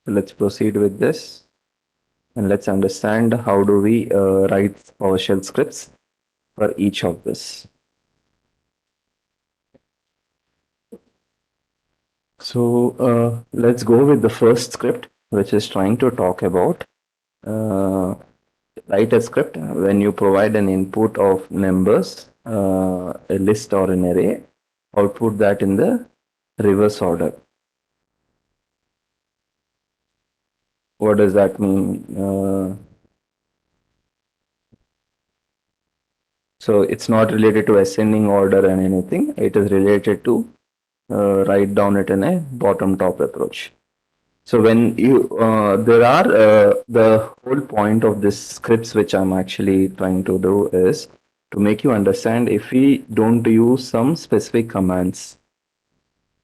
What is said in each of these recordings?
let's proceed with this and let's understand how do we write PowerShell scripts for each of this. So let's go with the first script, which is trying to talk about uh, write a script when you provide an input of numbers, a list or an array, output that in the reverse order. What does that mean? So it's not related to ascending order and anything. It is related to write down it in a bottom top approach. So when you there are the whole point of this scripts which I'm actually trying to do is to make you understand if we don't use some specific commands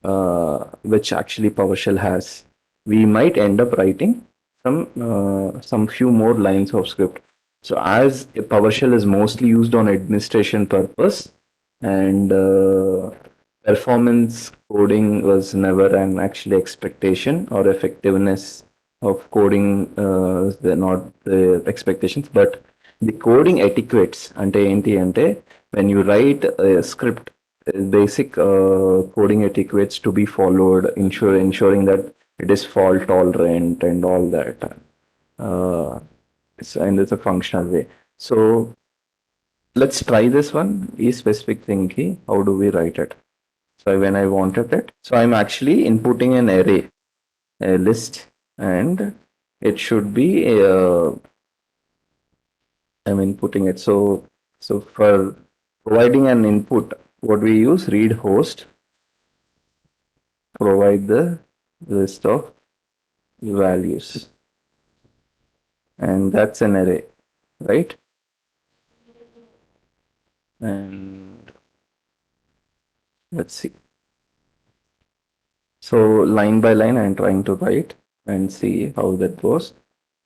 which actually PowerShell has, we might end up writing some few more lines of script. So as PowerShell is mostly used on administration purpose and performance coding was never an actually expectation or effectiveness of coding not the expectations, but the coding etiquettes అంటే ఏంటి అంటే when you write a script basic coding etiquettes to be followed, ensuring that it is fault tolerant and all that. Uh, and it's a functional way. So let's try this one. E specific thing key. How do we write it? So when I wanted it, so I'm actually inputting an array, a list, and it should be I'm inputting it. So for providing an input, what we use read host provide the list of values, and that's an array, right? And let's see. So line by line, I'm trying to write and see how that goes.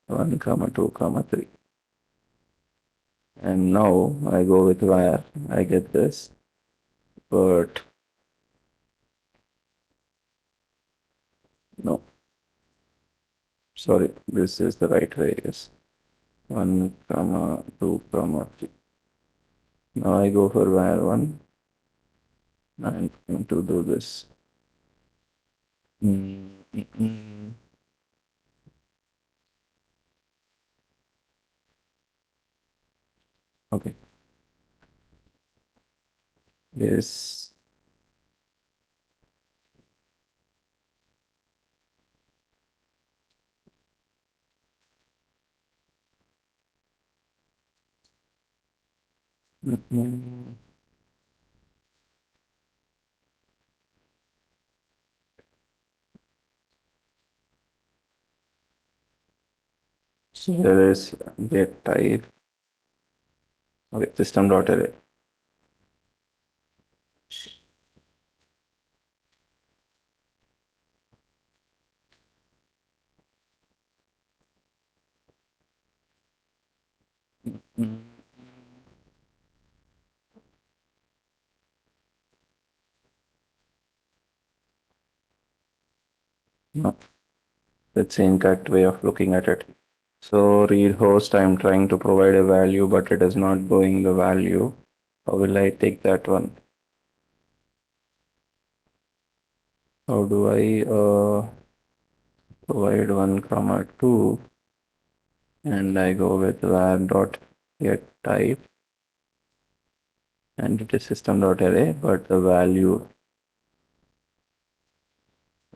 1, comma 2, comma 3. And now I go with where I get this, but no, sorry, this is the right way. Yes, 1, comma 2, comma 3. Now I go for where 1. I'm going to do this. Mm, mm, mm. Okay. Yes. Mm, mm. So there is get type. Okay, system dot array. Mm, no, that's the incorrect way of looking at it. So read host, I'm trying to provide a value, but it is not going the value. How will I take that one? How do I provide 1, comma 2, and I go with var dot get type, and it is system dot array, but the value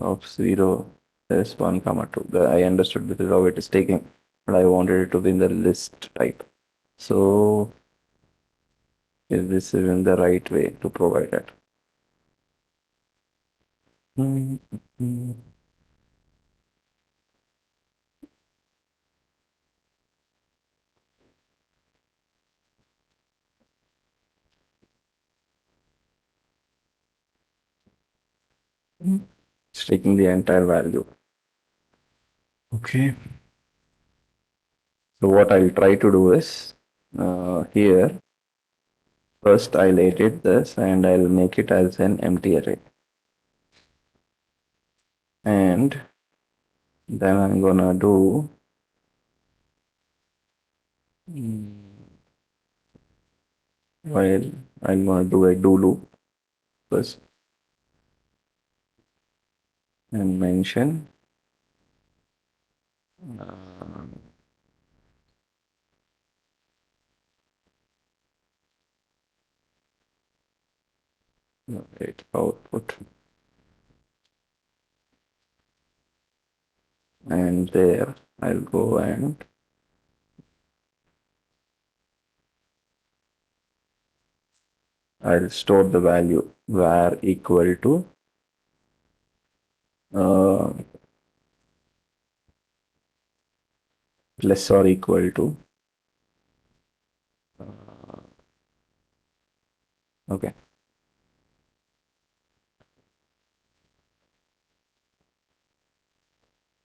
of 0 is 1, comma 2. I understood this is how it is taking, but I wanted it to be in the list type. So is this even the right way to provide it? It's taking the entire value. Okay. So what I'll try to do is here first I'll edit this and I'll make it as an empty array. And Then I'm gonna do mm, while I'm gonna do a do loop first and mention uh, wait, output, and there I'll go and I'll store the value var equal to uh, plus or equal to okay,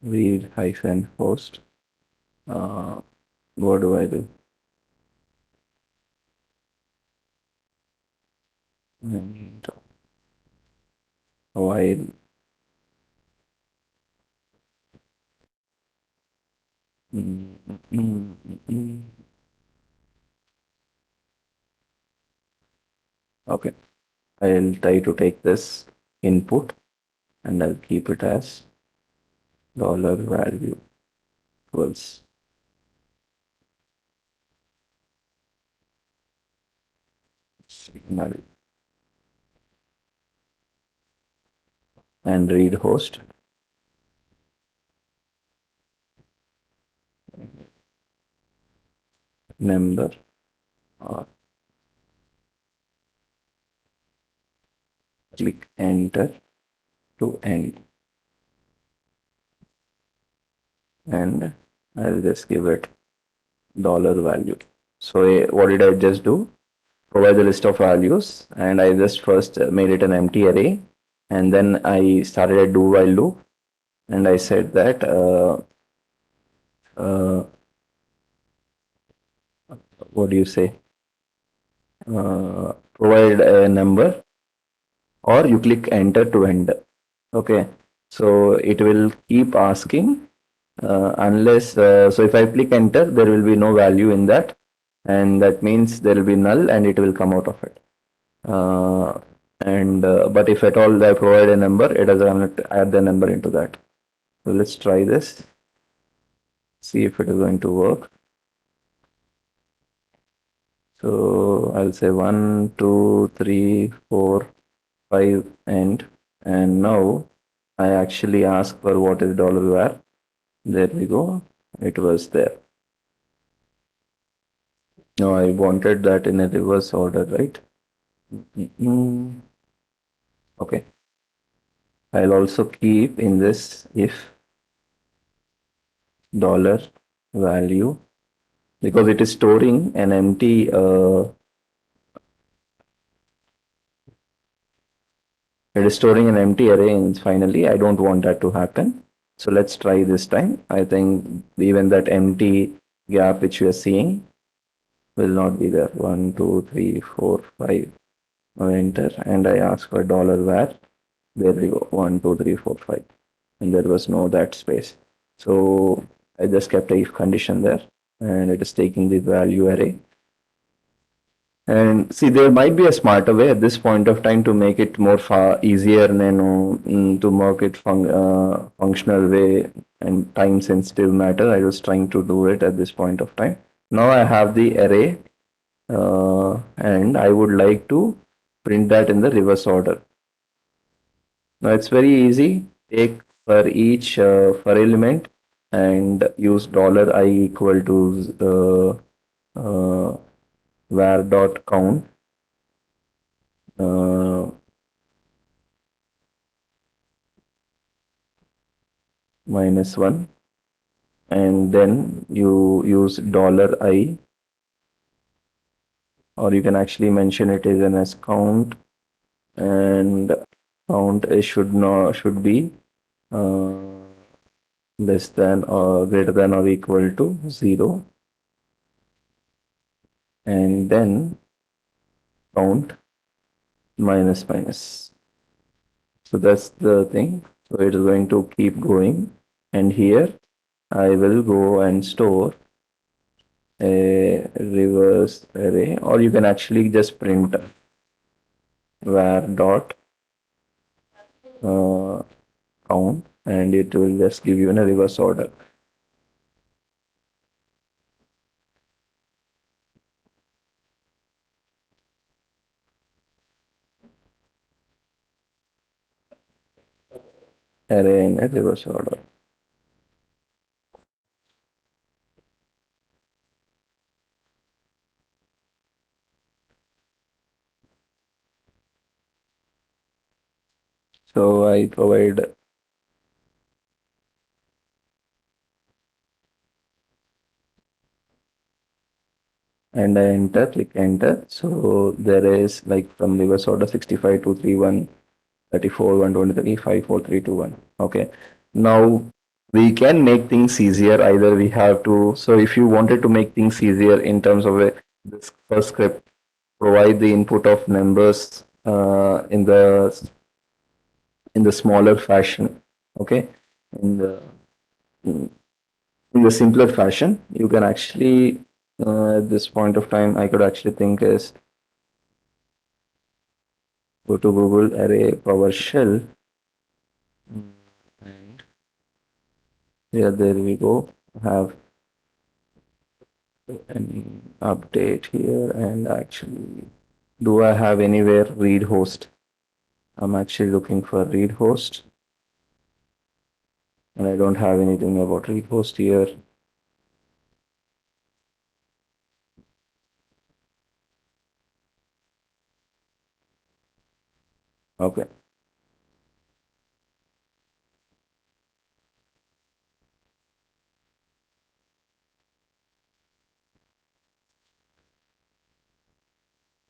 read hyphen host. Uh, what do I do? And while mm, mm, mm, mm. Okay, I'll try to take this input and I'll keep it as dollar value equals signal and read host number or click enter to end, and I'll just give it dollar value. So what did I just do? Provide the list of values, and I just first made it an empty array, and then I started a do while loop, and I said that uh, what do you say? Provide a number or you click enter to end. Okay, so it will keep asking unless so if I click enter, there will be no value in that, and that means there will be null and it will come out of it. Uh, and but if at all I provide a number, it doesn't have to add the number into that. So let's try this, see if it is going to work. So I'll say 1, 2, 3, 4, 5 end, and now I actually ask for what is $var. There we go. It was there. No, I wanted that in a reverse order, right? Mm-mm. Okay. I'll also keep in this if dollar value because it is storing an empty it is storing an empty array, and finally I don't want that to happen. So let's try this time. I think even that empty gap which we are seeing will not be there. 1, 2, 3, 4, 5. Now enter, and I ask for $var. There we go. 1, 2, 3, 4, 5. And there was no that space. So I just kept a if condition there, and it is taking the value array. And see, there might be a smarter way at this point of time to make it more far easier, to make it functional way and time sensitive matter. I was trying to do it at this point of time. Now I have the array, and I would like to print that in the reverse order. Now it's very easy. Take for each for element and use $I equal to var dot count uh, -1, and then you use $I, or you can actually mention it as an as count, and count is should be uh, less than or greater than or equal to 0, and then count minus minus. So that's the thing. So it is going to keep going and here I will go and store a reverse array, or you can actually just print var dot count, and it will just give you in a reverse order. Array in a reverse order. So I provide and I enter, click enter. So there is like from reverse order 65, 231, 34, 123, 5, 4, 3, 2, 1. Okay. Now we can make things easier. Either we have to, so if you wanted to make things easier in terms of this first script, provide the input of numbers in the smaller fashion. Okay. In the in the simpler fashion, you can actually at this point of time, I could actually think is go to Google Array PowerShell. And yeah, there we go. Have an update here, and actually, do I have anywhere read host? I'm actually looking for read host, and I don't have anything about read host here. Okay.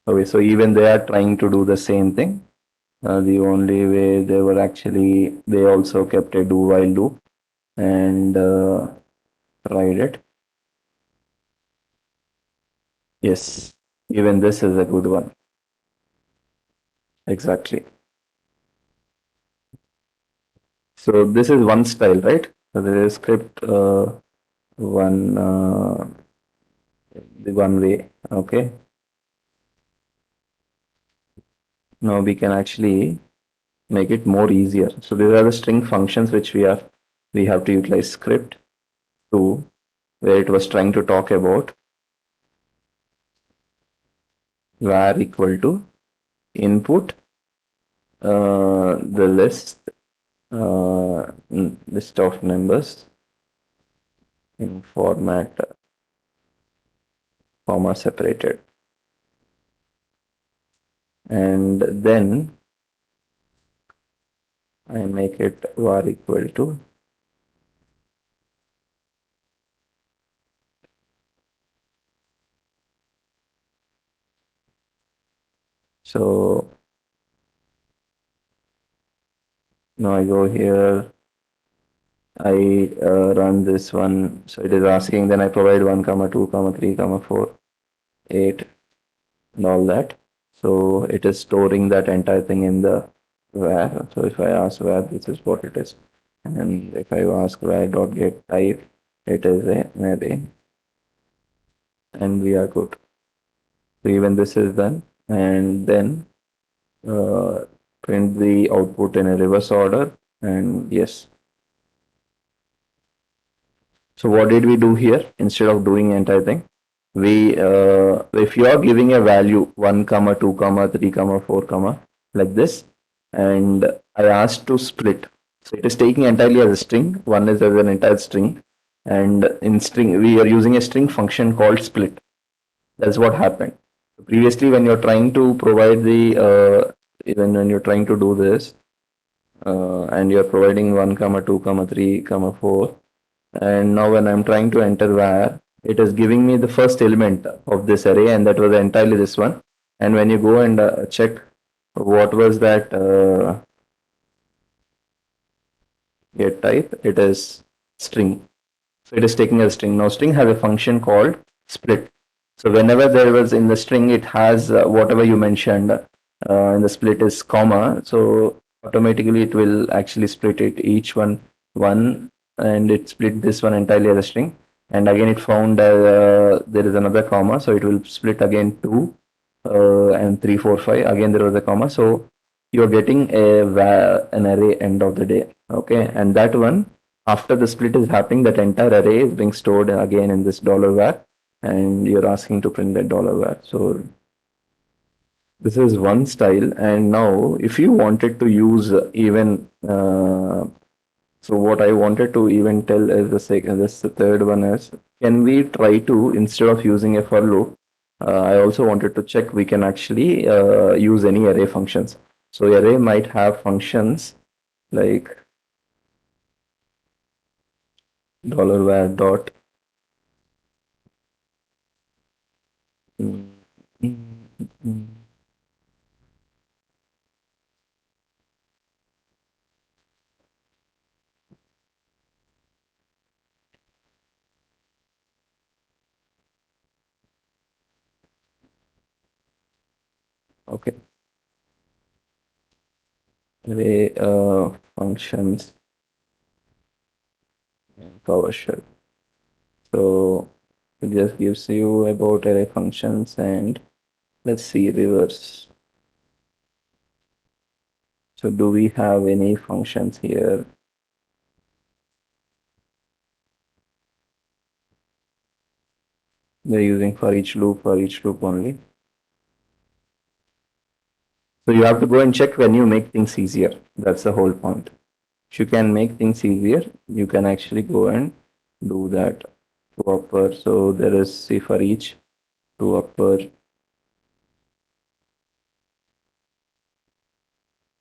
Okay, so even they are trying to do the same thing. The only way they were actually, they also kept a do while loop and tried it. Yes, even this is a good one. Exactly. So this is one style, right? So there is script one the one way. Okay. Now we can actually make it more easier. So these are the string functions which we have to utilize script to, where it was trying to talk about var equal to input the list of numbers in format comma separated, and then I make it var equal to so now I go here, I run this one, so it is asking, then I provide 1 comma 2 comma 3 comma 4 8 and all that. So it is storing that entire thing in the var. So if I ask var, this is what it is, and if I ask var dot get type, it is an array, and we are good. So even this is done, and then uh, print the output in a reverse order, and yes. So what did we do here? Instead of doing entire thing, we if you are giving a value 1 comma 2 comma 3 comma 4 comma like this, and I asked to split, so it is taking entirely as a string. One is as an entire string, and in string we are using a string function called split. That's what happened. Previously, when you're trying to provide the even when you're trying to do this, and you're providing 1 comma 2 comma 3 comma 4, and now when I'm trying to enter var, it is giving me the first element of this array, and that was entirely this one. And when you go and check what was that get type, it is string. So it is taking a string. Now string has a function called split. So whenever there was in the string, it has whatever you mentioned in the split is comma. So automatically it will actually split it each one and it split this one entirely as a string. And again, it found there is another comma, so it will split again 2 and 3, 4, 5. Again, there was a comma, so you're getting an array end of the day. Okay, and that one after the split is happening, that entire array is being stored again in this $var, and you're asking to print that $var. So this is one style. And now, if you wanted to use even so what I wanted to even tell is the second, this the third one is, can we try to, instead of using a for loop, I also wanted to check we can actually use any array functions. So array might have functions like $var dot. Mm, mm, mm. Okay, array functions in PowerShell. So it just gives you about array functions, and let's see reverse. So do we have any functions here? They're using for each loop only. So you have to go and check when you make things easier. That's the whole point. If you can make things easier, you can actually go and do that to upper. So there is see for each to upper.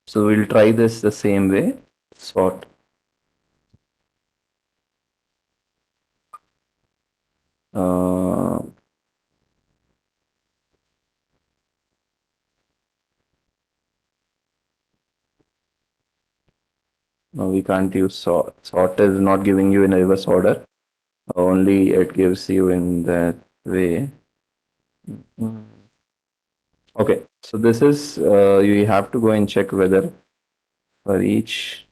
So we'll try this the same way. Sort. Uh, no, we can't use sort. Sort is not giving you in a reverse order. Only it gives you in that way. Mm. Okay, so this is you have to go and check whether for each.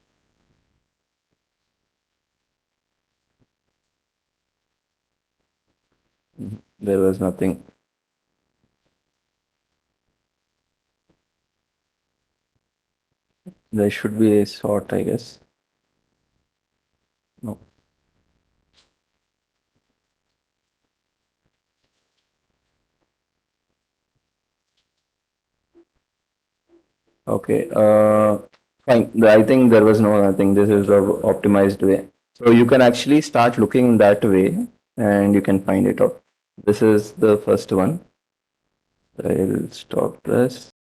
There was nothing. There should be a sort, I guess. No. Okay. Fine. I think there was no nothing. This is the optimized way. So you can actually start looking that way and you can find it out. This is the first one. I'll stop this.